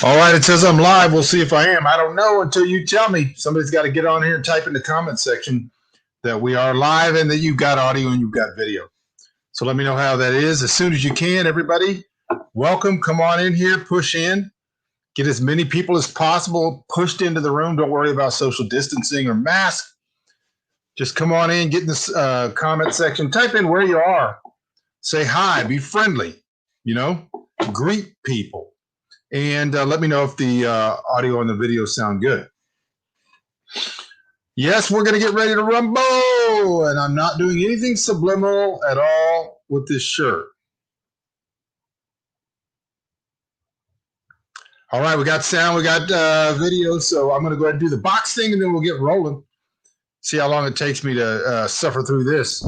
All right, it says I'm live. We'll see if I am. I don't know until you tell me. Somebody's got to get on here and type in the comment section that we are live and that you've got audio and you've got video. So let me know how that is as soon as you can, everybody. Welcome. Come on in here. Push in. Get as many people as possible pushed into the room. Don't worry about social distancing or mask. Just come on in, get in this comment section. Type in where you are. Say hi. Be friendly. Greet people. And let me know if the audio and the video sound good. Yes, we're going to get ready to rumble. And I'm not doing anything subliminal at all with this shirt. All right, we got sound, we got video. So I'm going to go ahead and do the box thing, and then we'll get rolling. See how long it takes me to suffer through this.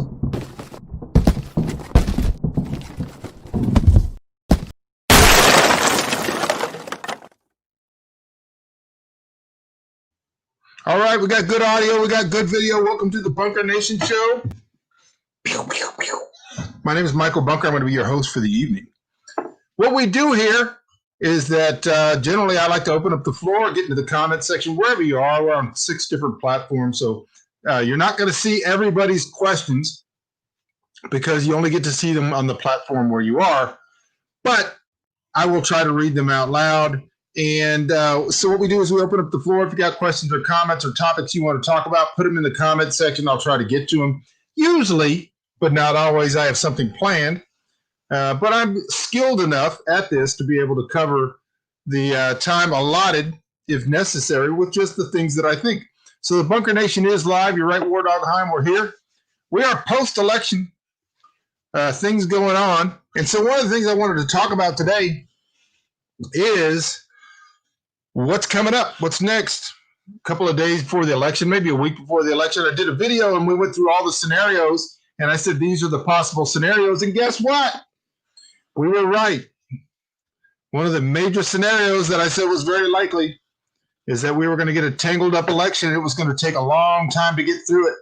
All right, we got good audio, we got good video. Welcome to the Bunker Nation Show. My name is Michael Bunker. I'm going to be your host for the evening. What we do here is that generally I like to open up the floor, get into the comment section, wherever you are. We're on 6 different platforms, so you're not going to see everybody's questions because you only get to see them on the platform where you are. But I will try to read them out loud. And so what we do is we open up the floor. If you got questions or comments or topics you want to talk about, put them in the comment section. I'll try to get to them. Usually, but not always, I have something planned. But I'm skilled enough at this to be able to cover the time allotted, if necessary, with just the things that I think. So the Bunker Nation is live. You're right, War Dog Heim. We're here. We are post-election things going on. And so one of the things I wanted to talk about today is what's coming up, what's next. A couple of days before the election, maybe a week before the election, I did a video and we went through all the scenarios. And I said, these are the possible scenarios. And guess what? We were right. One of the major scenarios that I said was very likely is that we were going to get a tangled up election. It was going to take a long time to get through it.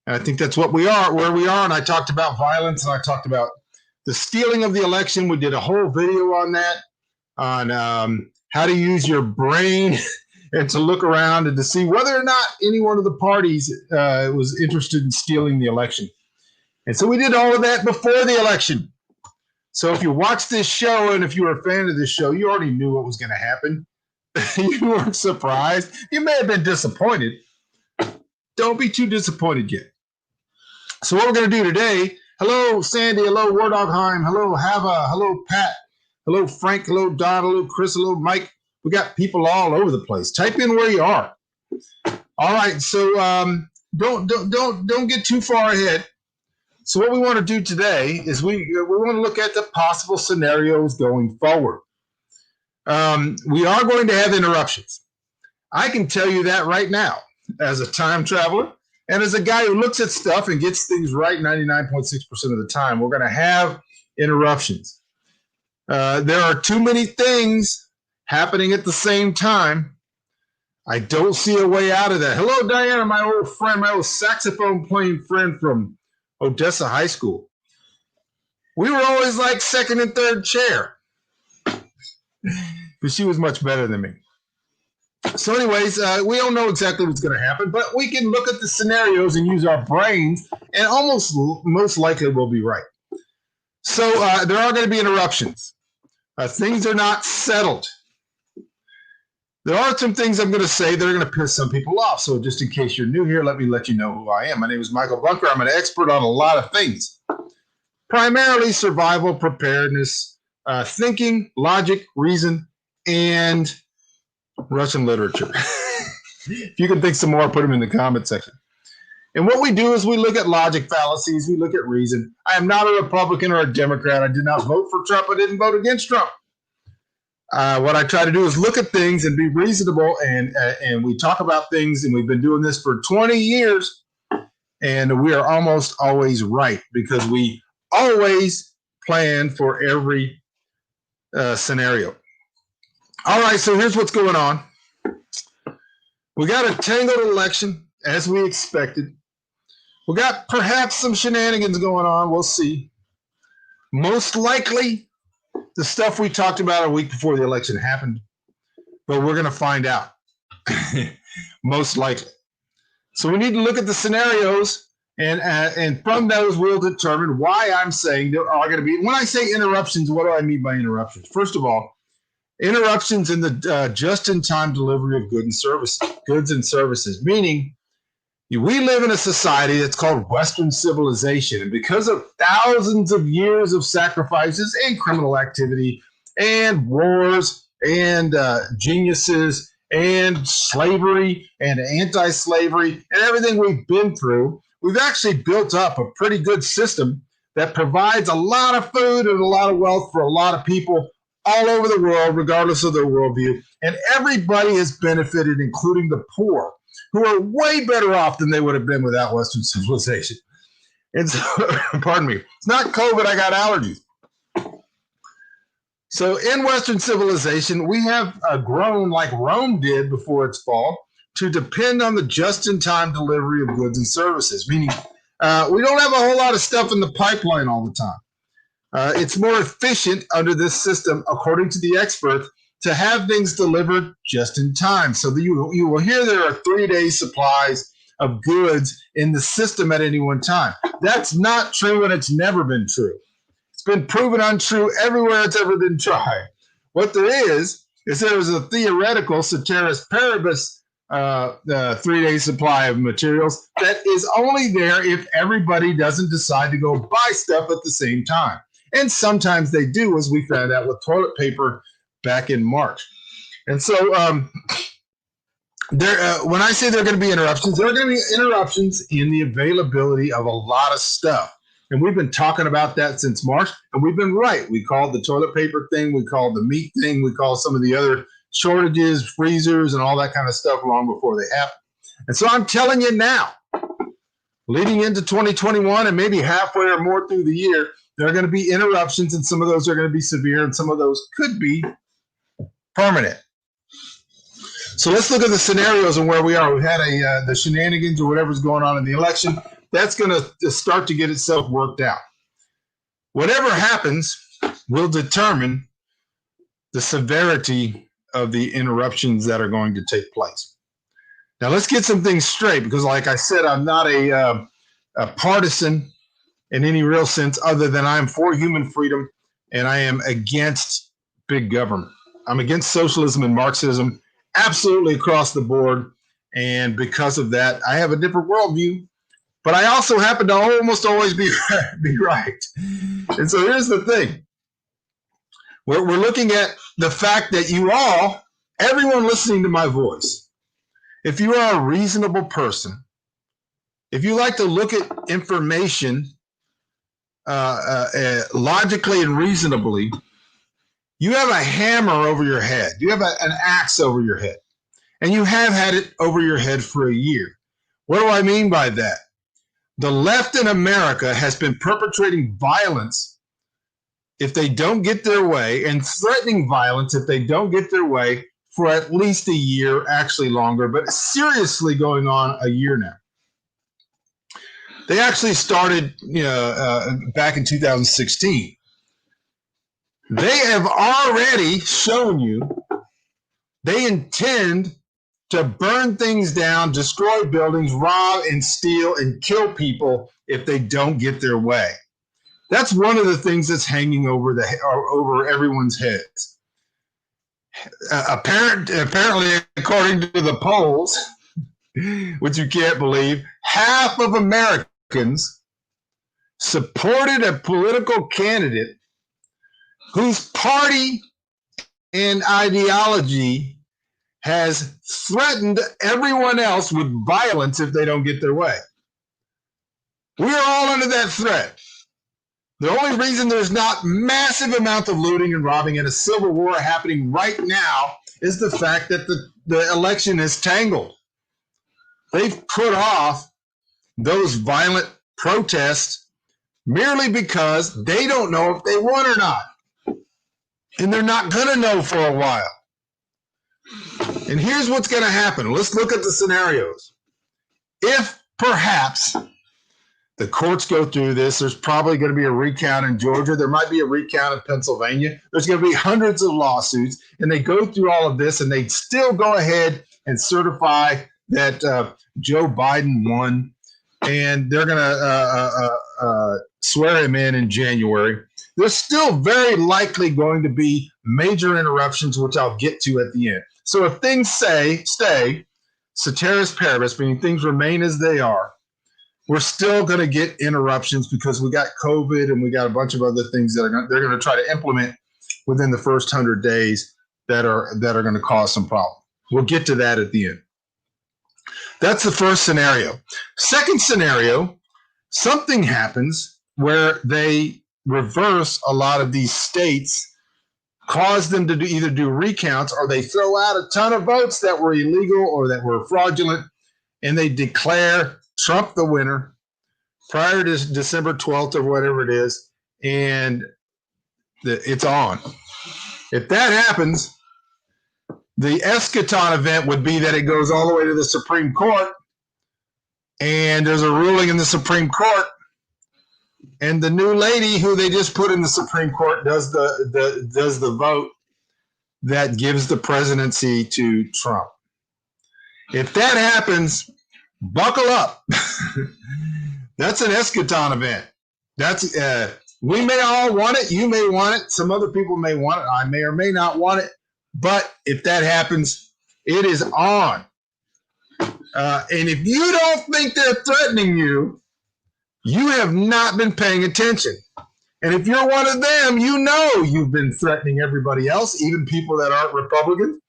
And I think that's what we are, where we are. And I talked about violence and I talked about the stealing of the election. We did a whole video on that, on how to use your brain and to look around and to see whether or not any one of the parties was interested in stealing the election. And so we did all of that before the election. So if you watch this show and if you were a fan of this show, you already knew what was going to happen. You weren't surprised. You may have been disappointed. Don't be too disappointed yet. So what we're going to do today, hello, Sandy. Hello, War Dog Heim. Hello, Hava. Hello, Pat. Hello, Frank. Hello, Don. Hello, Chris. Hello, Mike. We got people all over the place. Type in where you are. All right. So don't get too far ahead. So what we want to do today is we want to look at the possible scenarios going forward. We are going to have interruptions. I can tell you that right now as a time traveler and as a guy who looks at stuff and gets things right 99.6% of the time. We're going to have interruptions. There are too many things happening at the same time. I don't see a way out of that. Hello, Diana, my old friend, my old saxophone playing friend from Odessa High School. We were always like second and third chair, but she was much better than me. So anyways, we don't know exactly what's going to happen, but we can look at the scenarios and use our brains, and most likely we'll be right. So there are going to be interruptions. Things are not settled. There are some things I'm going to say that are going to piss some people off. So just in case you're new here, let me let you know who I am. My name is Michael Bunker. I'm an expert on a lot of things, primarily survival, preparedness, thinking, logic, reason, and Russian literature. If you can think some more, put them in the comment section. And what we do is we look at logic fallacies. We look at reason. I am not a Republican or a Democrat. I did not vote for Trump. I didn't vote against Trump. What I try to do is look at things and be reasonable, and we talk about things, and we've been doing this for 20 years, and we are almost always right because we always plan for every scenario. All right, so here's what's going on. We got a tangled election, as we expected. We got perhaps some shenanigans going on. We'll see. Most likely, the stuff we talked about a week before the election happened. but we're going to find out, most likely. So we need to look at the scenarios, and from those we'll determine why I'm saying there are going to be. When I say interruptions, what do I mean by interruptions? First of all, interruptions in the just-in-time delivery of goods and services, meaning we live in a society that's called Western civilization, and because of thousands of years of sacrifices and criminal activity and wars and geniuses and slavery and anti-slavery and everything we've been through, we've actually built up a pretty good system that provides a lot of food and a lot of wealth for a lot of people all over the world, regardless of their worldview. And everybody has benefited, including the poor, who are way better off than they would have been without Western civilization. And so, pardon me, it's not COVID, I got allergies. So in Western civilization, we have grown like Rome did before its fall to depend on the just-in-time delivery of goods and services, meaning we don't have a whole lot of stuff in the pipeline all the time. It's more efficient under this system, according to the experts, to have things delivered just in time. So you will hear there are 3-day supplies of goods in the system at any one time. That's not true, and it's never been true. It's been proven untrue everywhere it's ever been tried. What there is there is a theoretical ceteris paribus 3-day supply of materials that is only there if everybody doesn't decide to go buy stuff at the same time. And sometimes they do, as we found out with toilet paper back in March. And so when I say there are going to be interruptions, there are going to be interruptions in the availability of a lot of stuff. And we've been talking about that since March, and we've been right. We called the toilet paper thing, we called the meat thing, we called some of the other shortages, freezers, and all that kind of stuff long before they happened. And so I'm telling you now, leading into 2021 and maybe halfway or more through the year, there are going to be interruptions, and some of those are going to be severe, and some of those could be permanent. So let's look at the scenarios and where we are. We've had the shenanigans or whatever's going on in the election. That's going to start to get itself worked out. Whatever happens will determine the severity of the interruptions that are going to take place. Now, let's get some things straight, because like I said, I'm not a partisan in any real sense, other than I'm for human freedom and I am against big government. I'm against socialism and Marxism absolutely across the board. And because of that, I have a different worldview, but I also happen to almost always be right. And so here's the thing. We're looking at the fact that you all, everyone listening to my voice, if you are a reasonable person, if you like to look at information logically and reasonably, you have a hammer over your head. You have an axe over your head. And you have had it over your head for a year. What do I mean by that? The left in America has been perpetrating violence if they don't get their way, and threatening violence if they don't get their way, for at least a year, actually longer, but seriously going on a year now. They actually started back in 2016. They have already shown you they intend to burn things down, destroy buildings, rob and steal and kill people if they don't get their way. That's one of the things that's hanging over everyone's heads. Apparently, according to the polls, which you can't believe, half of Americans supported a political candidate whose party and ideology has threatened everyone else with violence if they don't get their way. We're all under that threat. The only reason there's not massive amount of looting and robbing and a civil war happening right now is the fact that the election is tangled. They've put off those violent protests merely because they don't know if they won or not. And they're not going to know for a while. And here's what's going to happen. Let's look at the scenarios. If perhaps The courts go through this. There's probably going to be a recount in Georgia. There might be a recount in Pennsylvania. There's going to be hundreds of lawsuits, and they go through all of this, and they still go ahead and certify that Joe Biden won, and they're going to swear him in January. There's still very likely going to be major interruptions, which I'll get to at the end. So if things stay, ceteris paribus, meaning things remain as they are, we're still going to get interruptions because we got COVID and we got a bunch of other things that they're going to try to implement within the first 100 days that are going to cause some problem. We'll get to that at the end. That's the first scenario. Second scenario, something happens where they reverse a lot of these states, cause them to either do recounts, or they throw out a ton of votes that were illegal or that were fraudulent, and they declare Trump the winner prior to December 12th or whatever it is, and it's on. If that happens, the eschaton event would be that it goes all the way to the Supreme Court, and there's a ruling in the Supreme Court, and the new lady who they just put in the Supreme Court does the vote that gives the presidency to Trump. If that happens, buckle up. That's an eschaton event. That's we may all want it. You may want it. Some other people may want it. I may or may not want it. But if that happens, it is on. And if you don't think they're threatening you, you have not been paying attention. And if you're one of them, you know you've been threatening everybody else, even people that aren't Republicans,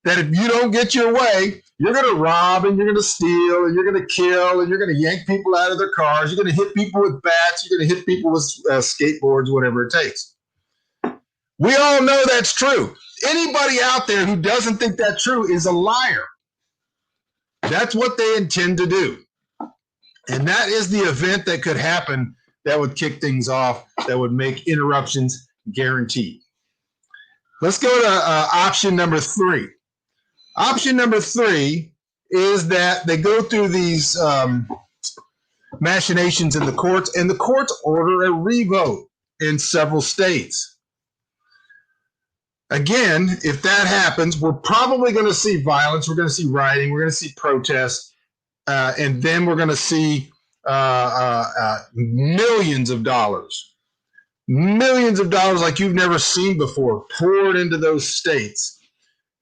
that if you don't get your way, you're going to rob and you're going to steal and you're going to kill and you're going to yank people out of their cars. You're going to hit people with bats. You're going to hit people with skateboards, whatever it takes. We all know that's true. Anybody out there who doesn't think that's true is a liar. That's what they intend to do. And that is the event that could happen that would kick things off, that would make interruptions guaranteed. Let's go to option number 3. Option number 3 is that they go through these machinations in the courts, and the courts order a revote in several states. Again, if that happens, we're probably going to see violence. We're going to see rioting. We're going to see protests. And then we're going to see millions of dollars like you've never seen before poured into those states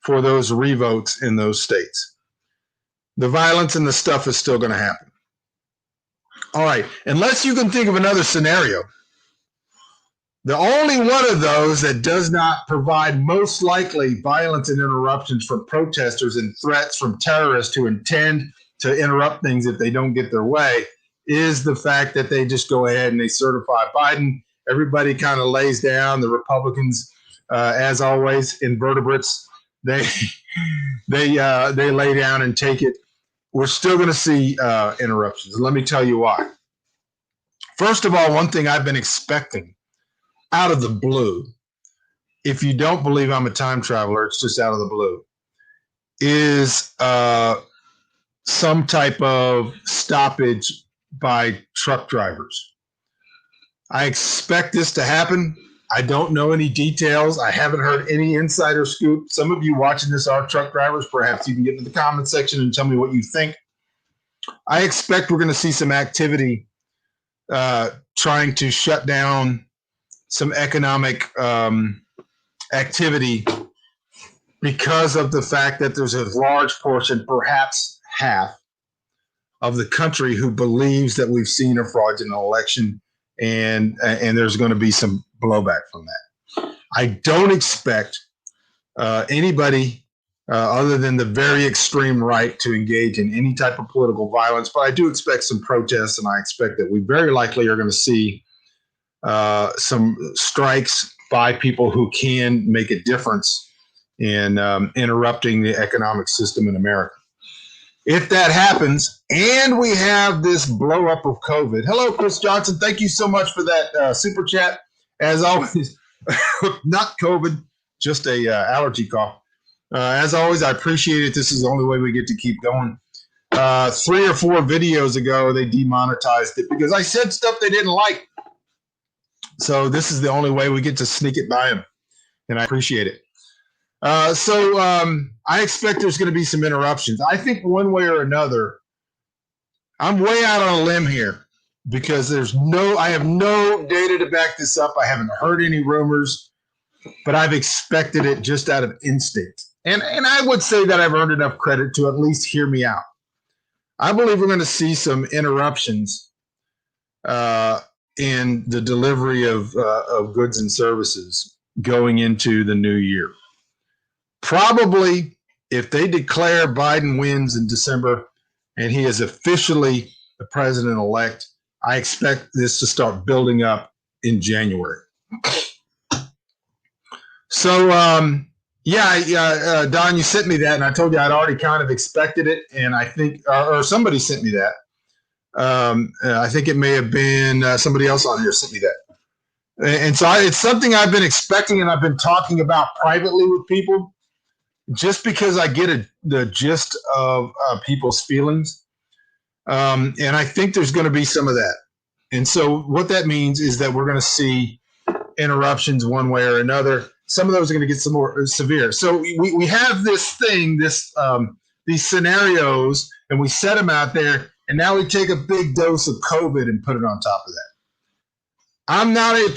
for those revotes in those states. The violence and the stuff is still going to happen. All right, unless you can think of another scenario, the only one of those that does not provide most likely violence and interruptions from protesters and threats from terrorists who intend to interrupt things if they don't get their way is the fact that they just go ahead and they certify Biden. Everybody kind of lays down. The Republicans, as always, invertebrates, they lay down and take it. We're still going to see interruptions. And let me tell you why. First of all, one thing I've been expecting out of the blue, if you don't believe I'm a time traveler, it's just out of the blue, is some type of stoppage by truck drivers. I expect this to happen. I don't know any details. I haven't heard any insider scoop. Some of you watching this are truck drivers. Perhaps you can get in the comment section and tell me what you think. I expect we're going to see some activity trying to shut down some economic activity because of the fact that there's a large portion, perhaps half, of the country who believes that we've seen a fraudulent election, and there's going to be some blowback from that. I don't expect anybody other than the very extreme right to engage in any type of political violence, but I do expect some protests, and I expect that we very likely are going to see some strikes by people who can make a difference in interrupting the economic system in America. If that happens, and we have this blow up of COVID. Hello, Chris Johnson. Thank you so much for that super chat. As always, not COVID, just a allergy cough. As always, I appreciate it. This is the only way we get to keep going. 3 or 4 videos ago, they demonetized it because I said stuff they didn't like. So this is the only way we get to sneak it by them, and I appreciate it. I expect there's going to be some interruptions. I think one way or another, I'm way out on a limb here because I have no data to back this up. I haven't heard any rumors, but I've expected it just out of instinct. And I would say that I've earned enough credit to at least hear me out. I believe we're going to see some interruptions in the delivery of goods and services going into the new year. Probably if they declare Biden wins in December and he is officially the president-elect, I expect this to start building up in January. So, Don, you sent me that, and I told you I'd already kind of expected it, and I think, or somebody sent me that. I think it may have been somebody else on here sent me that. And so it's something I've been expecting and I've been talking about privately with people just because I get the gist of people's feelings. And I think there's going to be some of that. And so what that means is that we're going to see interruptions one way or another. Some of those are going to get some more severe. So we have this thing, these scenarios, and we set them out there, and now we take a big dose of COVID and put it on top of that. I'm not an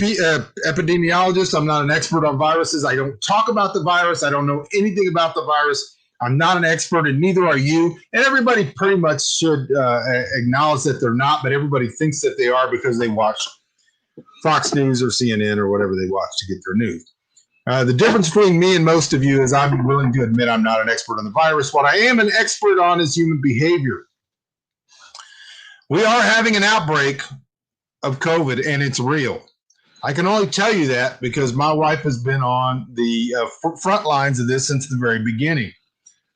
epidemiologist. I'm not an expert on viruses. I don't talk about the virus. I don't know anything about the virus. I'm not an expert, and neither are you. And everybody pretty much should acknowledge that they're not, but everybody thinks that they are because they watch Fox News or CNN or whatever they watch to get their news. The difference between me and most of you is I'm willing to admit I'm not an expert on the virus. What I am an expert on is human behavior. We are having an outbreak of COVID, and it's real. I can only tell you that because my wife has been on the front lines of this since the very beginning.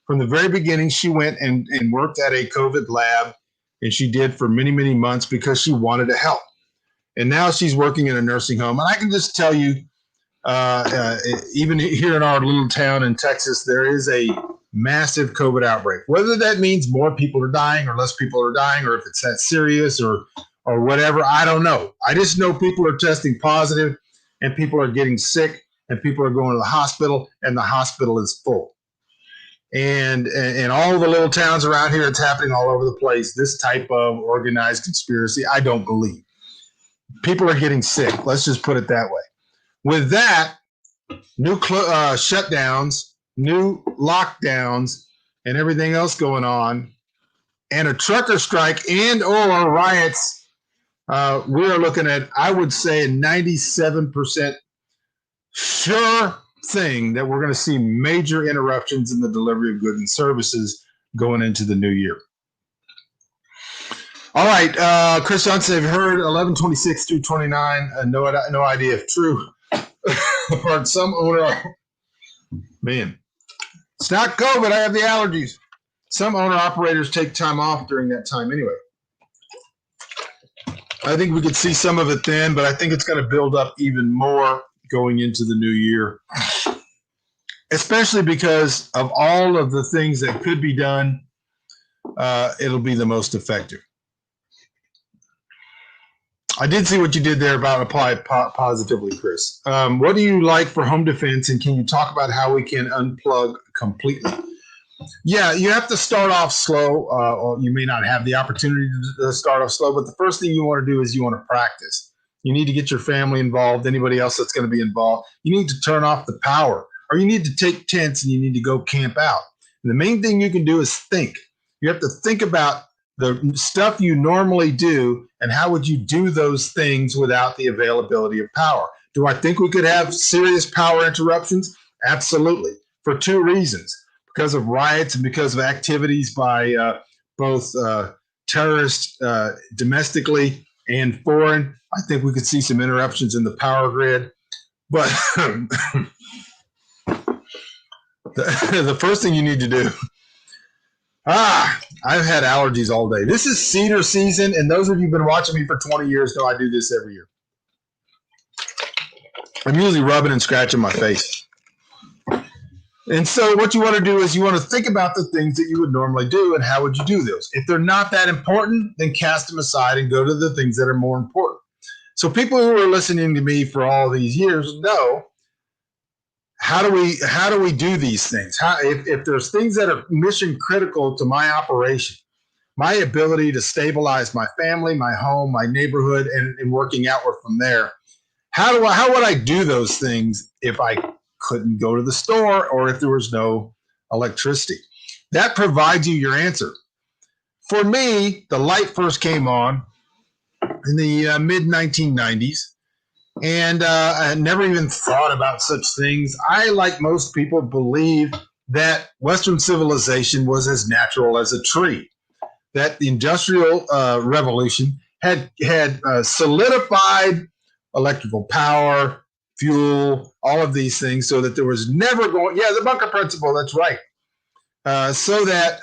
From the very beginning, she went and worked at a COVID lab, and she did for many, many months because she wanted to help. And now she's working in a nursing home. And I can just tell you, even here in our little town in Texas, there is a massive COVID outbreak. Whether that means more people are dying or less people are dying, or if it's that serious or whatever, I don't know. I just know people are testing positive and people are getting sick and people are going to the hospital and the hospital is full. And all the little towns around here, it's happening all over the place. This type of organized conspiracy, I don't believe. People are getting sick. Let's just put it that way. With that, new shutdowns, new lockdowns, and everything else going on, and a trucker strike and or riots, we are looking at, I would say, a 97% sure thing that we're going to see major interruptions in the delivery of goods and services going into the new year. All right, Chris Johnson, have heard 1126 through 29. No idea if true. Apart some owner, man, it's not COVID. I have the allergies. Some owner operators take time off during that time anyway. I think we could see some of it then, but I think it's going to build up even more going into the new year, especially because of all of the things that could be done. It'll be the most effective. I did see what you did there about apply positively, Chris. What do you like for home defense, and can you talk about how we can unplug completely? Yeah, you have to start off slow, or you may not have the opportunity to start off slow, but the first thing you want to do is you want to practice. You need to get your family involved, anybody else that's going to be involved. You need to turn off the power, or you need to take tents and you need to go camp out. And the main thing you can do is think. You have to think about the stuff you normally do and how would you do those things without the availability of power. Do I think we could have serious power interruptions? Absolutely, for two reasons. Because of riots and because of activities by both terrorists domestically and foreign. I think we could see some interruptions in the power grid. But the first thing you need to do, I've had allergies all day. This is cedar season, and those of you who've been watching me for 20 years know I do this every year. I'm usually rubbing and scratching my face. And so what you want to do is you want to think about the things that you would normally do and how would you do those. If they're not that important, then cast them aside and go to the things that are more important. So people who are listening to me for all these years know how do we do these things? If there's things that are mission critical to my operation, my ability to stabilize my family, my home, my neighborhood, and working outward from there, how would I do those things if I couldn't go to the store or if there was no electricity? That provides you your answer. For me, the light first came on in the mid 1990s, and I never even thought about such things. I, like most people, believe that Western civilization was as natural as a tree, that the Industrial Revolution had solidified electrical power, fuel, all of these things, so that there was never going. Yeah, the bunker principle. That's right. So that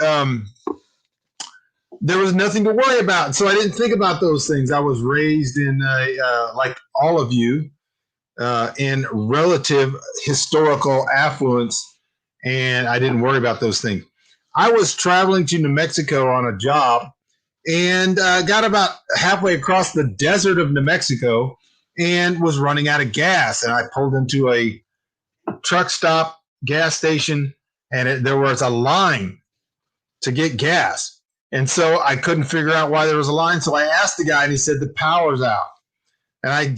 there was nothing to worry about. So I didn't think about those things. I was raised in, like all of you, in relative historical affluence, and I didn't worry about those things. I was traveling to New Mexico on a job and got about halfway across the desert of New Mexico and was running out of gas. And I pulled into a truck stop, gas station, and there was a line to get gas. And so I couldn't figure out why there was a line. So I asked the guy, and he said, the power's out. And I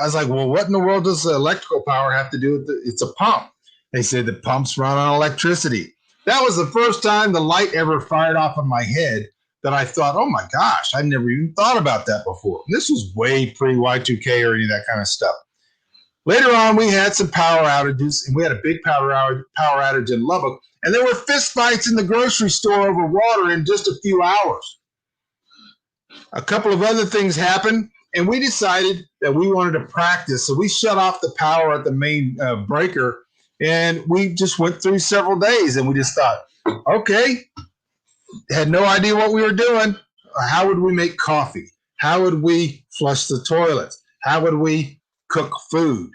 was like, well, what in the world does electrical power have to do with it? It's a pump. They said the pumps run on electricity. That was the first time the light ever fired off in my head that I thought, oh my gosh, I never even thought about that before. This was way pre-Y2K or any of that kind of stuff. Later on, we had some power outages, and we had a big power outage in Lubbock, and there were fist fights in the grocery store over water in just a few hours. A couple of other things happened, and we decided that we wanted to practice. So we shut off the power at the main breaker, and we just went through several days, and we just thought, okay, had no idea what we were doing. How would we make coffee? How would we flush the toilets? How would we cook food?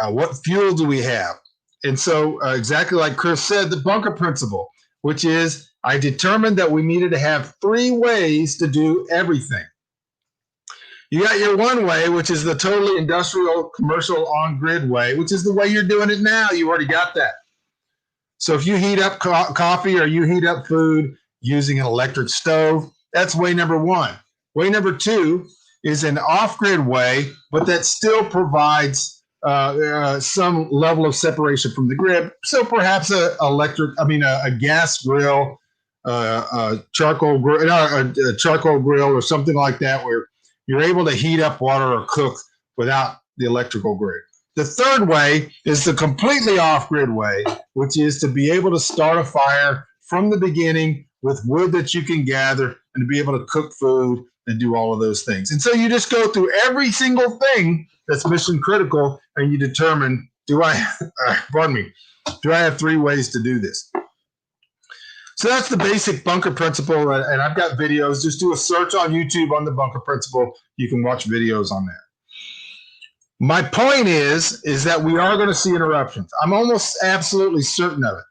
What fuel do we have? And so exactly like Chris said, the bunker principle, which is I determined that we needed to have 3 ways to do everything. You got your one way, which is the totally industrial, commercial, on-grid way, which is the way you're doing it now. You already got that. So if you heat up coffee or you heat up food using an electric stove, that's way number 1. Way number 2 is an off-grid way, but that still provides some level of separation from the grid. So perhaps a gas grill, a charcoal grill or something like that, where you're able to heat up water or cook without the electrical grid. The third way is the completely off-grid way, which is to be able to start a fire from the beginning with wood that you can gather and to be able to cook food and do all of those things. And so you just go through every single thing that's mission critical and you determine, do I have 3 ways to do this? So that's the basic bunker principle, and I've got videos. Just do a search on YouTube on the bunker principle. You can watch videos on that. My point is that we are going to see interruptions. I'm almost absolutely certain of it.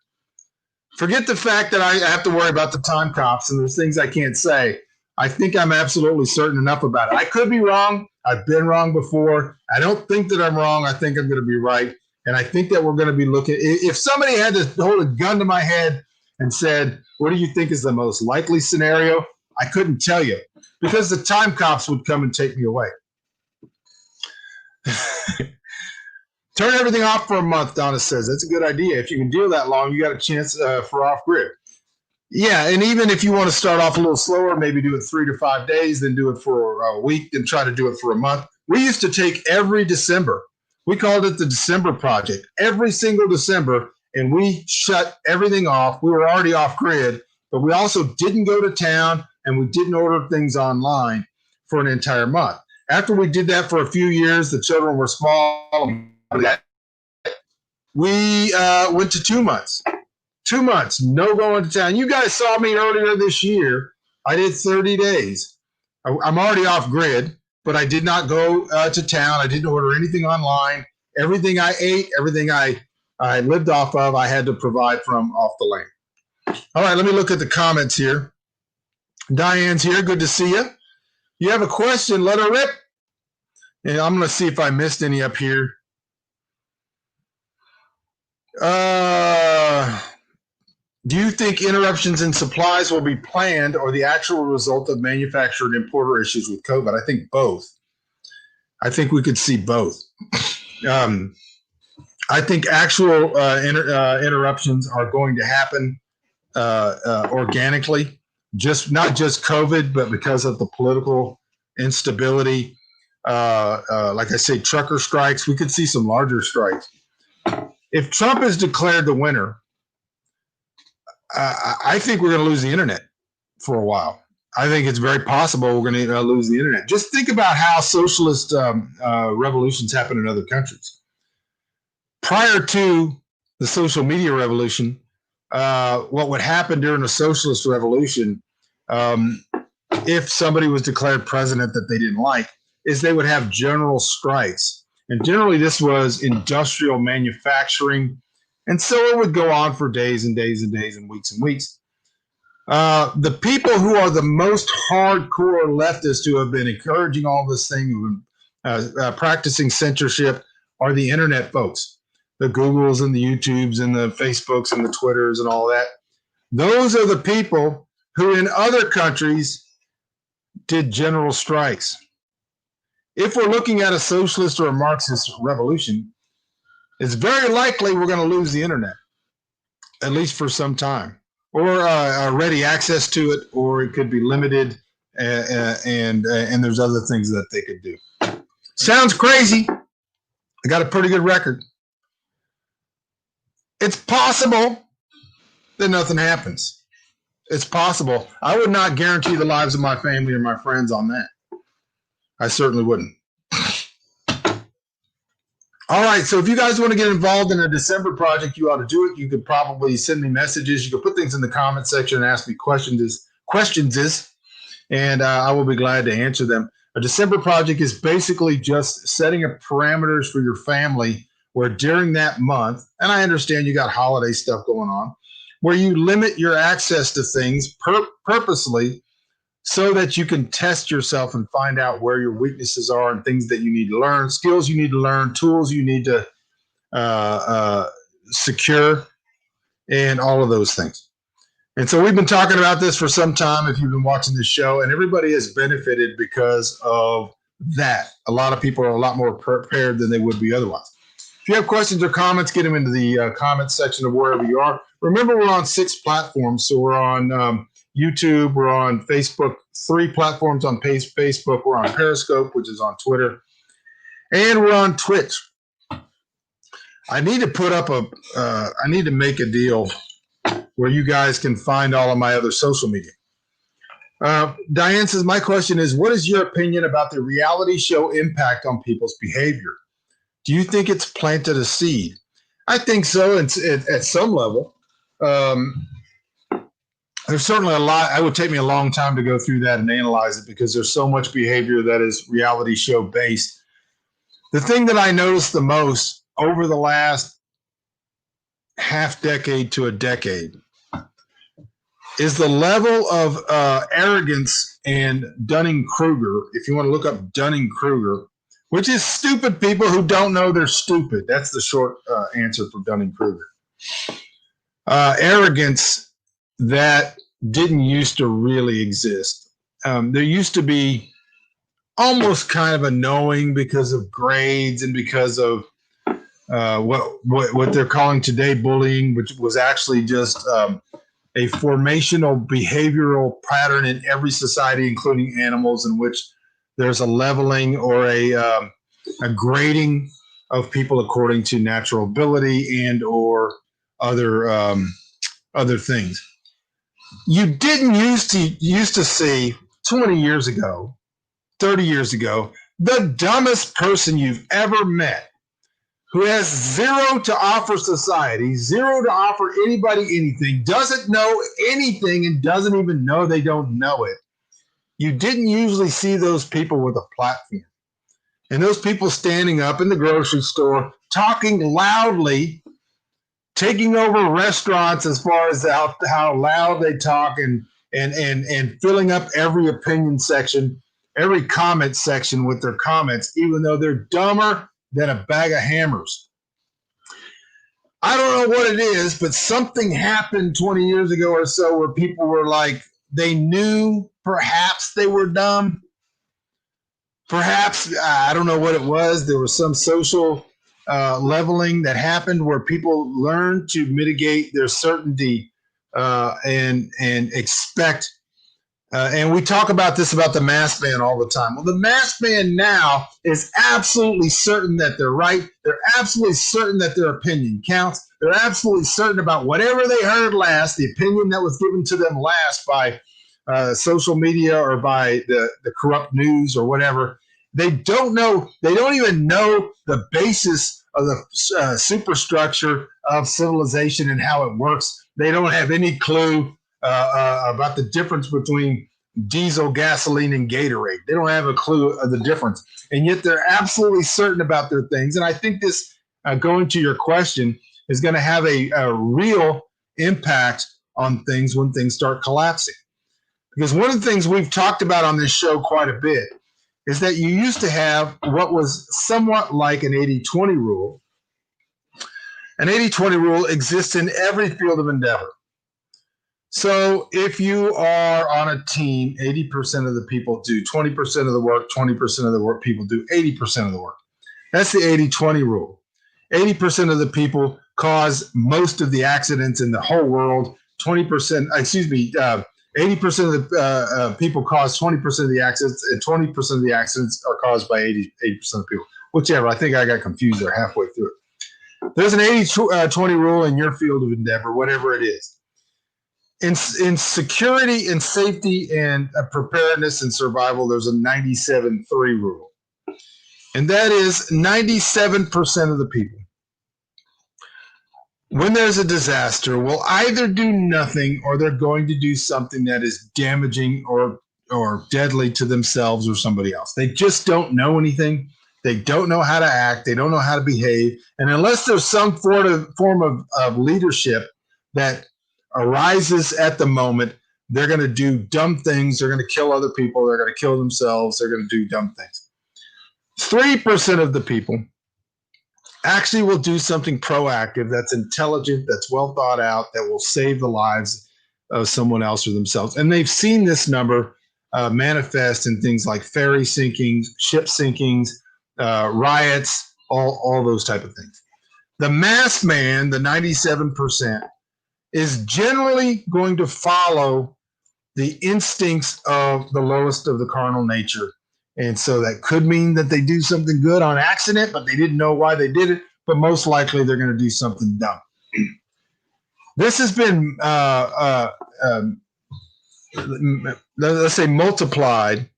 Forget the fact that I have to worry about the time cops and there's things I can't say. I think I'm absolutely certain enough about it. I could be wrong. I've been wrong before. I don't think that I'm wrong. I think I'm going to be right. And I think that we're going to be looking. If somebody had to hold a gun to my head and said, what do you think is the most likely scenario? I couldn't tell you because the time cops would come and take me away. Turn everything off for a month, Donna says. That's a good idea. If you can deal that long, you got a chance for off-grid. Yeah, and even if you want to start off a little slower, maybe do it 3 to 5 days, then do it for a week, then try to do it for a month. We used to take every December. We called it the December Project. Every single December, and we shut everything off. We were already off-grid, but we also didn't go to town, and we didn't order things online for an entire month. After we did that for a few years, the children were small. We went to 2 months. 2 months, no going to town. You guys saw me earlier this year. I did 30 days. I'm already off grid, but I did not go to town. I didn't order anything online. Everything I ate, everything I I lived off of, I had to provide from off the land. All right, let me look at the comments here. Diane's here. Good to see you. You have a question, let her rip. And I'm going to see if I missed any up here. Do you think interruptions in supplies will be planned or the actual result of manufacturer and importer issues with COVID? I think both. I think we could see both. I think actual interruptions are going to happen organically, not just COVID, but because of the political instability. Like I say, trucker strikes. We could see some larger strikes. If Trump is declared the winner, I think we're going to lose the internet for a while. I think it's very possible we're going to lose the internet. Just think about how socialist revolutions happen in other countries. Prior to the social media revolution, what would happen during a socialist revolution, if somebody was declared president that they didn't like, is they would have general strikes. And generally this was industrial manufacturing. And so it would go on for days and days and days and weeks and weeks. The people who are the most hardcore leftists who have been encouraging all this thing, practicing censorship, are the internet folks, the Googles and the YouTubes and the Facebooks and the Twitters and all that. Those are the people who in other countries did general strikes. If we're looking at a socialist or a Marxist revolution, it's very likely we're going to lose the internet, at least for some time, or ready access to it, or it could be limited, and there's other things that they could do. Sounds crazy. I got a pretty good record. It's possible that nothing happens. It's possible. I would not guarantee the lives of my family or my friends on that. I certainly wouldn't. All right, so if you guys want to get involved in a December project, you ought to do it. You could probably send me messages. You could put things in the comment section and ask me questions, and I will be glad to answer them. A December project is basically just setting up parameters for your family where during that month, and I understand you got holiday stuff going on, where you limit your access to things purposely so that you can test yourself and find out where your weaknesses are and things that you need to learn, skills you need to learn, tools you need to secure, and all of those things. And so we've been talking about this for some time if you've been watching this show, and everybody has benefited because of that. A lot of people are a lot more prepared than they would be otherwise. If you have questions or comments, get them into the comments section of wherever you are. Remember, we're on 6 platforms. So we're on YouTube, we're on Facebook, 3 platforms on Facebook, we're on Periscope, which is on Twitter, and we're on Twitch. I need to put up I need to make a deal where you guys can find all of my other social media. Diane says, my question is, what is your opinion about the reality show impact on people's behavior? Do you think it's planted a seed? I think so at some level. There's certainly a lot. It would take me a long time to go through that and analyze it because there's so much behavior that is reality show based. The thing that I noticed the most over the last half decade to a decade is the level of arrogance and Dunning-Kruger. If you want to look up Dunning-Kruger, which is stupid people who don't know they're stupid. That's the short answer for Dunning-Kruger. Arrogance that didn't used to really exist. There used to be almost kind of a knowing because of grades and because of what they're calling today bullying, which was actually just a formational behavioral pattern in every society, including animals, in which there's a leveling or a grading of people according to natural ability and or other things. You didn't used to see 20 years ago, 30 years ago, the dumbest person you've ever met who has zero to offer society, zero to offer anybody anything, doesn't know anything and doesn't even know they don't know it. You didn't usually see those people with a platform. And those people standing up in the grocery store, talking loudly taking over restaurants as far as how loud they talk and filling up every opinion section, every comment section with their comments, even though they're dumber than a bag of hammers. I don't know what it is, but something happened 20 years ago or so where people were like, they knew perhaps they were dumb. Perhaps, I don't know what it was. There was some social leveling that happened where people learned to mitigate their certainty and expect. And we talk about this about the masked man all the time. Well, the masked man now is absolutely certain that they're right. They're absolutely certain that their opinion counts. They're absolutely certain about whatever they heard last, the opinion that was given to them last by social media or by the corrupt news or whatever. They don't know. They don't even know the basis of the superstructure of civilization and how it works. They don't have any clue about the difference between diesel, gasoline, and Gatorade. They don't have a clue of the difference. And yet they're absolutely certain about their things. And I think this, going to your question, is going to have a real impact on things when things start collapsing. Because one of the things we've talked about on this show quite a bit is that you used to have what was somewhat like an 80-20 rule. An 80-20 rule exists in every field of endeavor. So if you are on a team, 80% of the people do 20% of the work, 20% of the work people do 80% of the work. That's the 80-20 rule. 80% of the people cause most of the accidents in the whole world. 80% of the people cause 20% of the accidents, and 20% of the accidents are caused by 80% of people. Whichever. I think I got confused there halfway through it. There's an 80-20 rule in your field of endeavor, whatever it is. In security and safety and preparedness and survival, there's a 97-3 rule. And that is 97% of the people, when there's a disaster, will either do nothing or they're going to do something that is damaging or deadly to themselves or somebody else. They just don't know anything. They don't know how to act. They don't know how to behave. And unless there's some form of leadership that arises at the moment, they're going to do dumb things. They're going to kill other people. They're going to kill themselves. They're going to do dumb things. 3% of the people actually will do something proactive, that's intelligent, that's well thought out, that will save the lives of someone else or themselves. And they've seen this number manifest in things like ferry sinkings, ship sinkings, riots, all those type of things. The masked man, the 97%, is generally going to follow the instincts of the lowest of the carnal nature. And so that could mean that they do something good on accident, but they didn't know why they did it. But most likely they're going to do something dumb. This has been, let's say, multiplied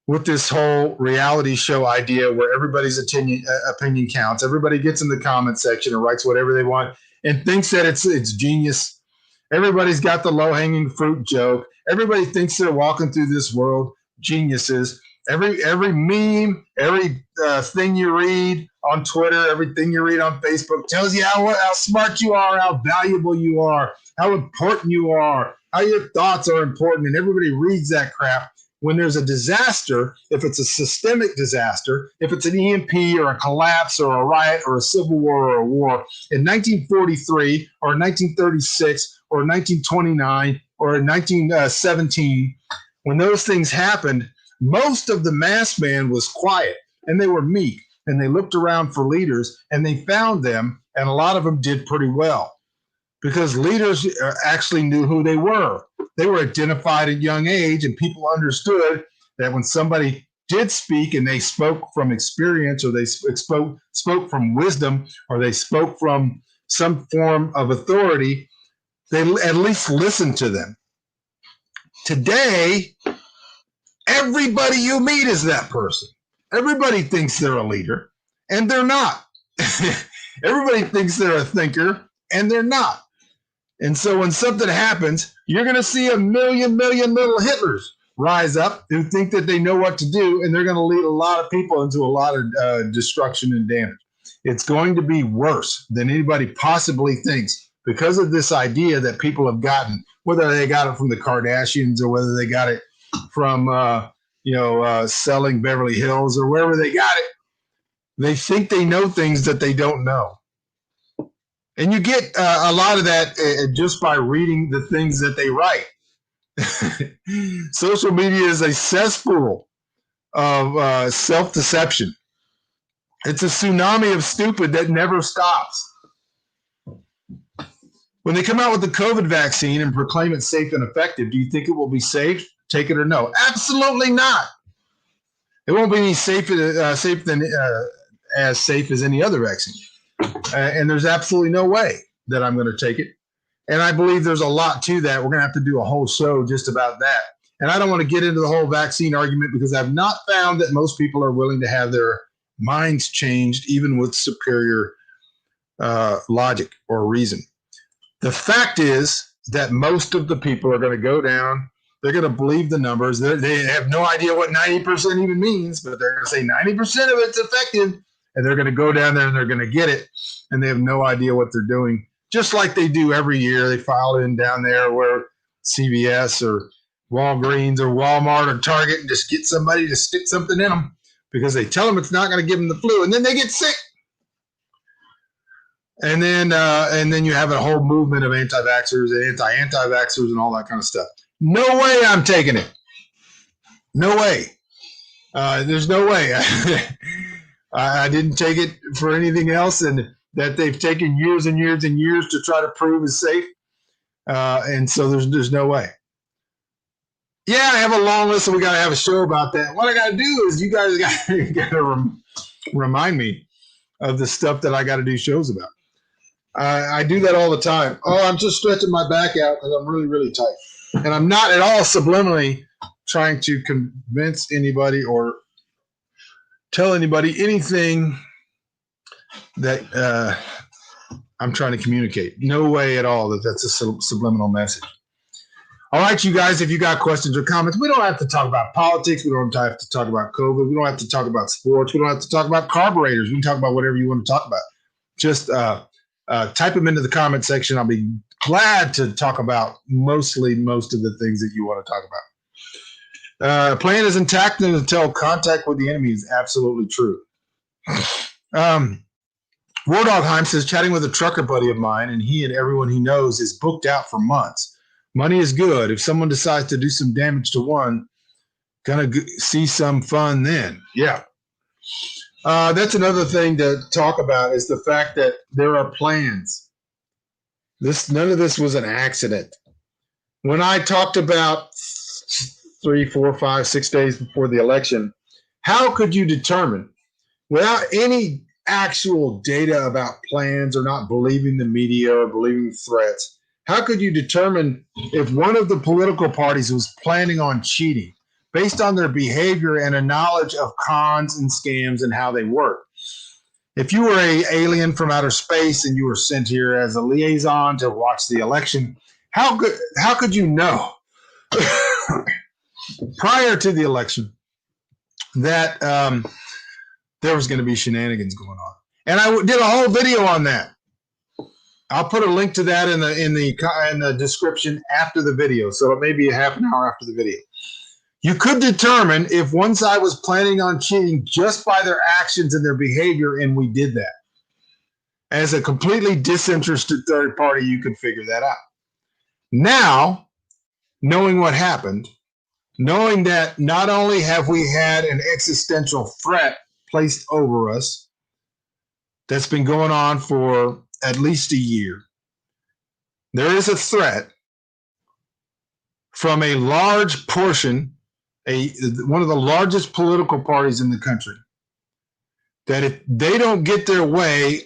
with this whole reality show idea where everybody's opinion counts. Everybody gets in the comment section and writes whatever they want and thinks that it's genius. Everybody's got the low-hanging fruit joke. Everybody thinks they're walking through this world, geniuses. Every meme, every thing you read on Twitter, everything you read on Facebook tells you how smart you are, how valuable you are, how important you are, how your thoughts are important, and everybody reads that crap. When there's a disaster, if it's a systemic disaster, if it's an EMP or a collapse or a riot or a civil war or a war, in 1943 or 1936 or 1929 or in 1917, when those things happened, most of the masked man was quiet and they were meek and they looked around for leaders and they found them, and a lot of them did pretty well because leaders actually knew who they were. They were identified at a young age, and people understood that when somebody did speak and they spoke from experience, or they spoke from wisdom, or they spoke from some form of authority, they at least listened to them. Today, everybody you meet is that person. Everybody thinks they're a leader, and they're not. Everybody thinks they're a thinker, and they're not. And so when something happens, you're going to see a million little Hitlers rise up who think that they know what to do, and they're going to lead a lot of people into a lot of destruction and damage. It's going to be worse than anybody possibly thinks because of this idea that people have gotten, whether they got it from the Kardashians or whether they got it from, selling Beverly Hills or wherever they got it. They think they know things that they don't know. And you get a lot of that just by reading the things that they write. Social media is a cesspool of self-deception. It's a tsunami of stupid that never stops. When they come out with the COVID vaccine and proclaim it safe and effective, do you think it will be safe? Take it or no? Absolutely not. It won't be any as safe as any other vaccine. And there's absolutely no way that I'm going to take it. And I believe there's a lot to that. We're going to have to do a whole show just about that. And I don't want to get into the whole vaccine argument because I've not found that most people are willing to have their minds changed, even with superior logic or reason. The fact is that most of the people are going to go down. They're going to believe the numbers. They have no idea what 90% even means, but they're going to say 90% of it's effective. And they're going to go down there and they're going to get it. And they have no idea what they're doing. Just like they do every year. They file it in down there where CVS or Walgreens or Walmart or Target and just get somebody to stick something in them because they tell them it's not going to give them the flu. And then they get sick. And then you have a whole movement of anti-vaxxers and anti-vaxxers and all that kind of stuff. No way I'm taking it. No way. There's no way. I didn't take it for anything else, and that they've taken years and years and years to try to prove is safe. And so there's no way. Yeah, I have a long list, and we got to have a show about that. What I got to do is you guys got to remind me of the stuff that I got to do shows about. I do that all the time. Oh, I'm just stretching my back out because I'm really, really tight. And I'm not at all subliminally trying to convince anybody or tell anybody anything that I'm trying to communicate. No way at all that that's a subliminal message. All right, you guys, if you got questions or comments, we don't have to talk about politics. We don't have to talk about COVID. We don't have to talk about sports. We don't have to talk about carburetors. We can talk about whatever you want to talk about. Just type them into the comment section. I'll be glad to talk about most of the things that you want to talk about. Plan is intact until contact with the enemy is absolutely true. Wardogheim says, chatting with a trucker buddy of mine, and he and everyone he knows is booked out for months. Money is good. If someone decides to do some damage to one, gonna see some fun then. Yeah. That's another thing to talk about is the fact that there are plans. None of this was an accident. When I talked about 3, 4, 5, 6 days before the election, how could you determine without any actual data about plans or not believing the media or believing threats, how could you determine if one of the political parties was planning on cheating based on their behavior and a knowledge of cons and scams and how they work? If you were an alien from outer space and you were sent here as a liaison to watch the election, how could you know prior to the election that there was going to be shenanigans going on? And I did a whole video on that. I'll put a link to that in the description after the video, so it may be a half an hour after the video. You could determine if one side was planning on cheating just by their actions and their behavior, and we did that. As a completely disinterested third party, you could figure that out. Now, knowing what happened, knowing that not only have we had an existential threat placed over us that's been going on for at least a year, there is a threat from a large portion, one of the largest political parties in the country, that if they don't get their way,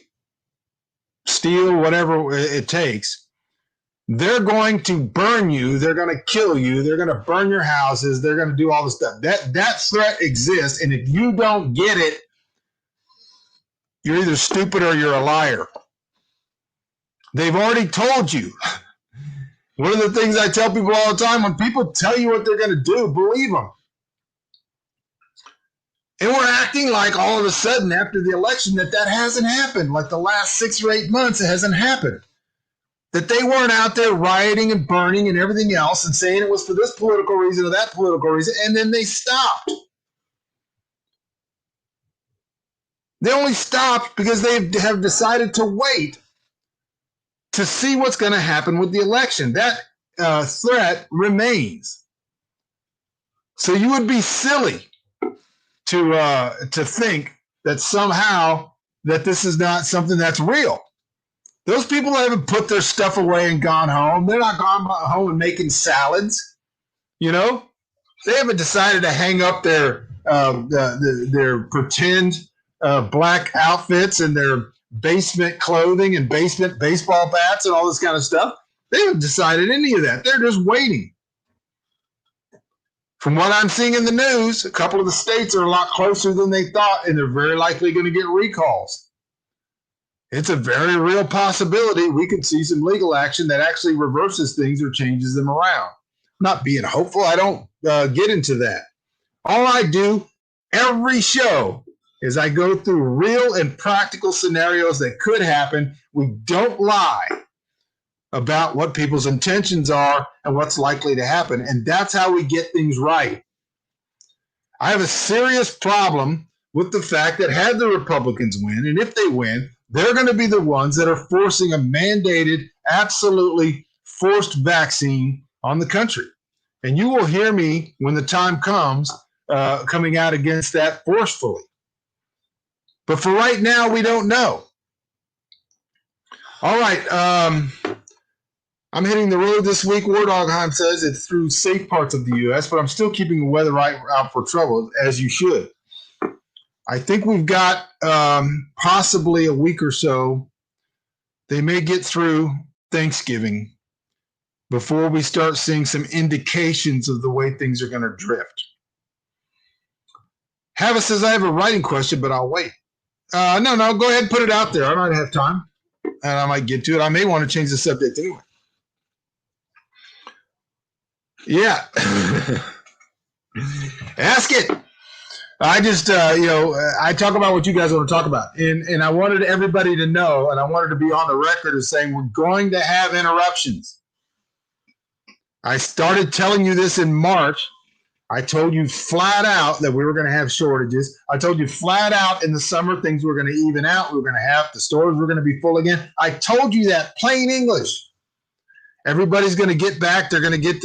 steal whatever it takes, they're going to burn you, they're going to kill you, they're going to burn your houses, they're going to do all this stuff. That threat exists, and if you don't get it, you're either stupid or you're a liar. They've already told you. One of the things I tell people all the time, when people tell you what they're going to do, believe them. And we're acting like all of a sudden after the election that hasn't happened. Like the last 6 or 8 months, it hasn't happened. That they weren't out there rioting and burning and everything else and saying it was for this political reason or that political reason, and then they stopped. They only stopped because they have decided to wait to see what's going to happen with the election. That threat remains. So you would be silly to think that somehow that this is not something that's real. Those people haven't put their stuff away and gone home. They're not gone home and making salads. You know, they haven't decided to hang up their pretend black outfits and their basement clothing and basement baseball bats and all this kind of stuff. They haven't decided any of that. They're just waiting. From what I'm seeing in the news, a couple of the states are a lot closer than they thought, and they're very likely going to get recalls. It's a very real possibility we could see some legal action that actually reverses things or changes them around. I'm not being hopeful. I don't get into that. All I do every show is I go through real and practical scenarios that could happen. We don't lie about what people's intentions are and what's likely to happen. And that's how we get things right. I have a serious problem with the fact that had the Republicans win, and if they win, they're going to be the ones that are forcing a mandated, absolutely forced vaccine on the country. And you will hear me when the time comes coming out against that forcefully. But for right now, we don't know. All right. I'm hitting the road this week. War Dogheim says it's through safe parts of the U.S., but I'm still keeping the weather right out for trouble, as you should. I think we've got possibly a week or so. They may get through Thanksgiving before we start seeing some indications of the way things are going to drift. Hava says, I have a writing question, but I'll wait. No, go ahead and put it out there. I might have time, and I might get to it. I may want to change the subject anyway. Yeah. Ask it. I just, I talk about what you guys want to talk about. And I wanted everybody to know, and I wanted to be on the record as saying we're going to have interruptions. I started telling you this in March. I told you flat out that we were going to have shortages. I told you flat out in the summer things were going to even out. We were going to have the stores were going to be full again. I told you that plain English. Everybody's going to get back. They're going to get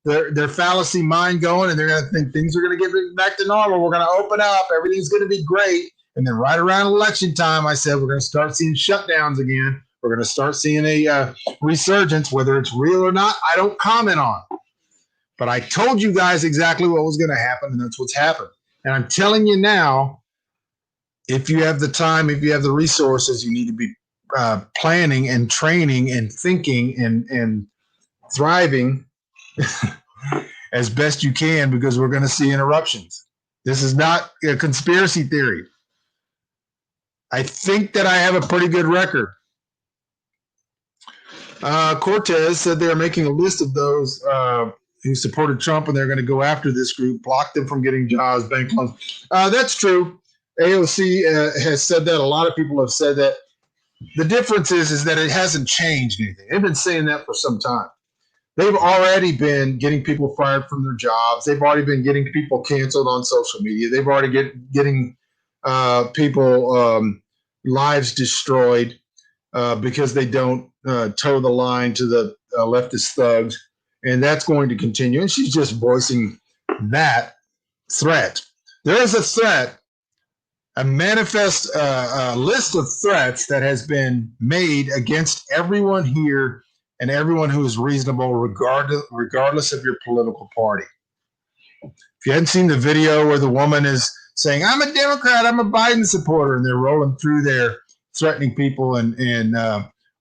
their fallacy mind going, and they're going to think things are going to get back to normal. We're going to open up. Everything's going to be great. And then right around election time, I said we're going to start seeing shutdowns again. We're going to start seeing a resurgence. Whether it's real or not, I don't comment on. But I told you guys exactly what was going to happen, and that's what's happened. And I'm telling you now, if you have the time, if you have the resources, you need to be planning and training and thinking and thriving as best you can, because we're going to see interruptions. This is not a conspiracy theory. I think that I have a pretty good record. Cortez said they're making a list of those who supported Trump, and they're going to go after this group, block them from getting jobs, bank loans. That's true. AOC has said that. A lot of people have said that. The difference is that it hasn't changed anything. They've been saying that for some time. They've already been getting people fired from their jobs. They've already been getting people canceled on social media. They've already getting people lives destroyed because they don't toe the line to the leftist thugs. And that's going to continue. And she's just voicing that threat. There is a threat, a manifest list of threats that has been made against everyone here and everyone who is reasonable, regardless of your political party. If you hadn't seen the video where the woman is saying, I'm a Democrat, I'm a Biden supporter, and they're rolling through there, threatening people and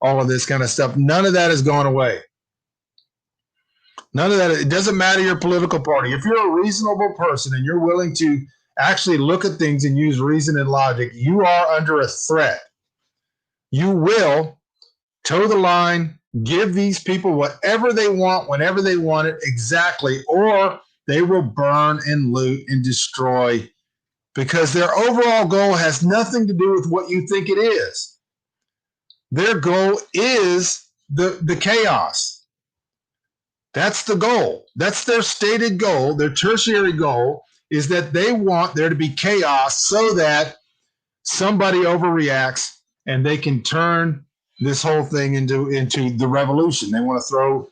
all of this kind of stuff, none of that has gone away. None of that. It doesn't matter your political party. If you're a reasonable person and you're willing to actually look at things and use reason and logic, you are under a threat. You will toe the line, give these people whatever they want, whenever they want it, exactly, or they will burn and loot and destroy because their overall goal has nothing to do with what you think it is. Their goal is the chaos. That's the goal. That's their stated goal. Their tertiary goal is that they want there to be chaos so that somebody overreacts and they can turn this whole thing into the revolution. They want to throw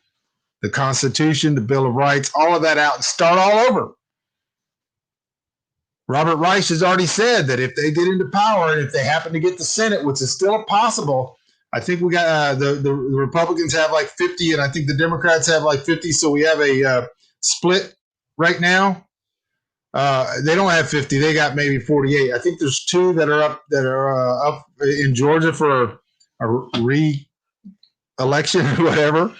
the Constitution, the Bill of Rights, all of that out and start all over. Robert Reich has already said that if they get into power and if they happen to get the Senate, which is still possible, I think we got the Republicans have like 50 and I think the Democrats have like 50. So we have a split right now. They don't have 50. They got maybe 48. I think there's two that are up in Georgia for a re-election or whatever.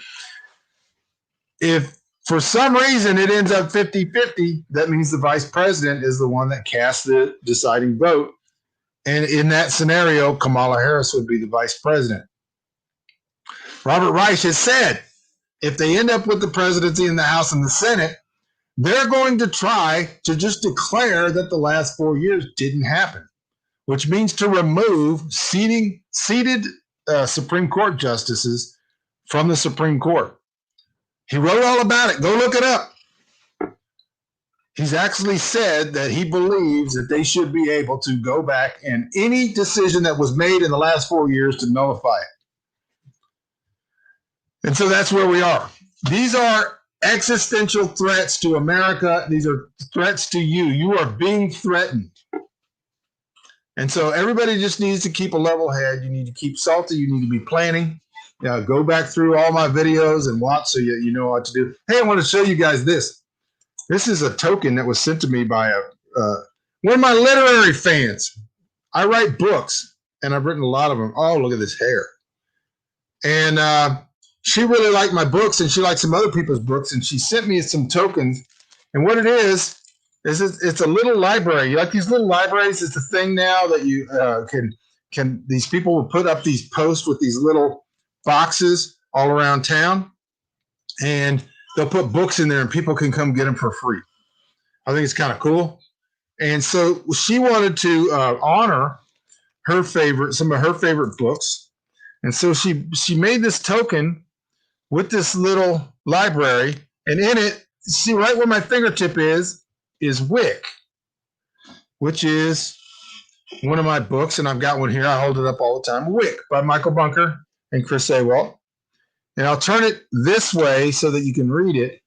If for some reason it ends up 50-50, that means the vice president is the one that casts the deciding vote. And in that scenario, Kamala Harris would be the vice president. Robert Reich has said if they end up with the presidency in the House and the Senate, they're going to try to just declare that the last 4 years didn't happen, which means to remove seated Supreme Court justices from the Supreme Court. He wrote all about it. Go look it up. He's actually said that he believes that they should be able to go back and any decision that was made in the last 4 years to nullify it. And so that's where we are. These are existential threats to America. These are threats to you. You are being threatened. And so everybody just needs to keep a level head. You need to keep salty. You need to be planning. Go back through all my videos and watch so you know what to do. Hey, I want to show you guys this. This is a token that was sent to me by one of my literary fans. I write books, and I've written a lot of them. Oh, look at this hair. And she really liked my books, and she liked some other people's books, and she sent me some tokens. And what it is it's a little library. You like these little libraries? It's a thing now that you can these people will put up these posts with these little boxes all around town, and they'll put books in there and people can come get them for free. I think it's kind of cool. And so she wanted to honor some of her favorite books. And so she made this token with this little library, and in it, see right where my fingertip is Wick, which is one of my books, and I've got one here. I hold it up all the time. Wick by Michael Bunker and Chris Awalt. And I'll turn it this way so that you can read it.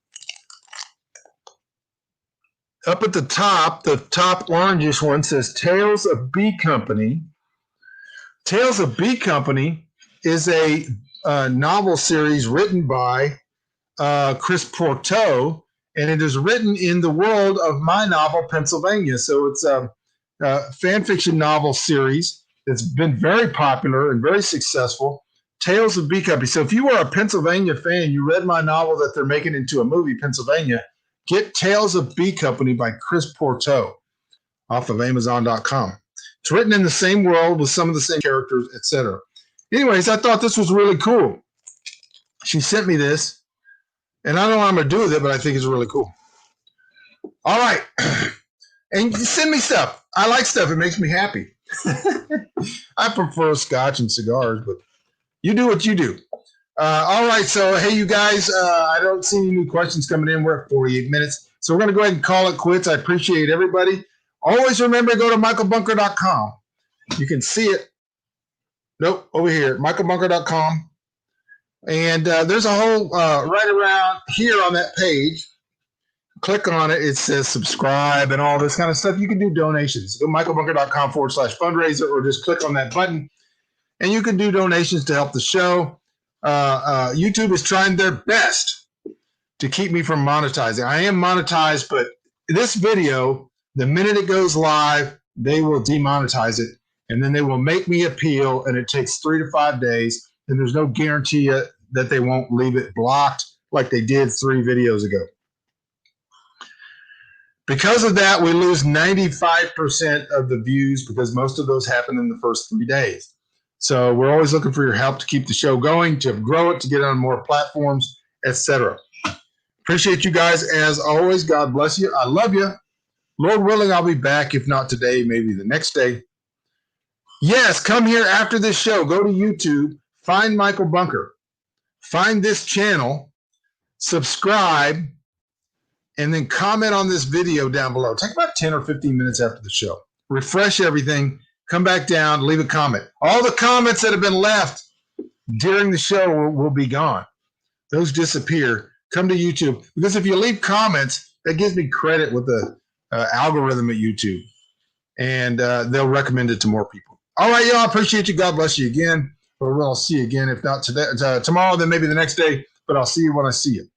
Up at the top orangish one says Tales of B Company. Tales of B Company is a novel series written by Chris Porteau, and it is written in the world of my novel, Pennsylvania. So it's a fan fiction novel series that's been very popular and very successful. Tales of B Company. So if you are a Pennsylvania fan, you read my novel that they're making into a movie, Pennsylvania, get Tales of B Company by Chris Porteau off of Amazon.com. It's written in the same world with some of the same characters, etc. Anyways, I thought this was really cool. She sent me this, and I don't know what I'm going to do with it, but I think it's really cool. All right. And send me stuff. I like stuff. It makes me happy. I prefer scotch and cigars, but you do what you do. All right. So, hey, you guys, I don't see any new questions coming in. We're at 48 minutes. So we're going to go ahead and call it quits. I appreciate everybody. Always remember to go to michaelbunker.com. You can see it. Nope, over here, michaelbunker.com. And there's a whole, right around here on that page, click on it. It says subscribe and all this kind of stuff. You can do donations. Go to michaelbunker.com/fundraiser, or just click on that button. And you can do donations to help the show. YouTube is trying their best to keep me from monetizing. I am monetized, but this video, the minute it goes live, they will demonetize it. And then they will make me appeal, and it takes 3 to 5 days. And there's no guarantee that they won't leave it blocked like they did 3 videos ago. Because of that, we lose 95% of the views because most of those happen in the first 3 days. So we're always looking for your help to keep the show going, to grow it, to get on more platforms, etc. Appreciate you guys as always. God bless you. I love you. Lord willing, I'll be back. If not today, maybe the next day. Yes, come here after this show. Go to YouTube, find Michael Bunker, find this channel, subscribe, and then comment on this video down below. Take about 10 or 15 minutes after the show. Refresh everything, come back down, leave a comment. All the comments that have been left during the show will be gone. Those disappear. Come to YouTube. Because if you leave comments, that gives me credit with the algorithm at YouTube. And they'll recommend it to more people. All right, y'all. Appreciate you. God bless you again. Or we'll see you again. If not today, tomorrow, then maybe the next day. But I'll see you when I see you.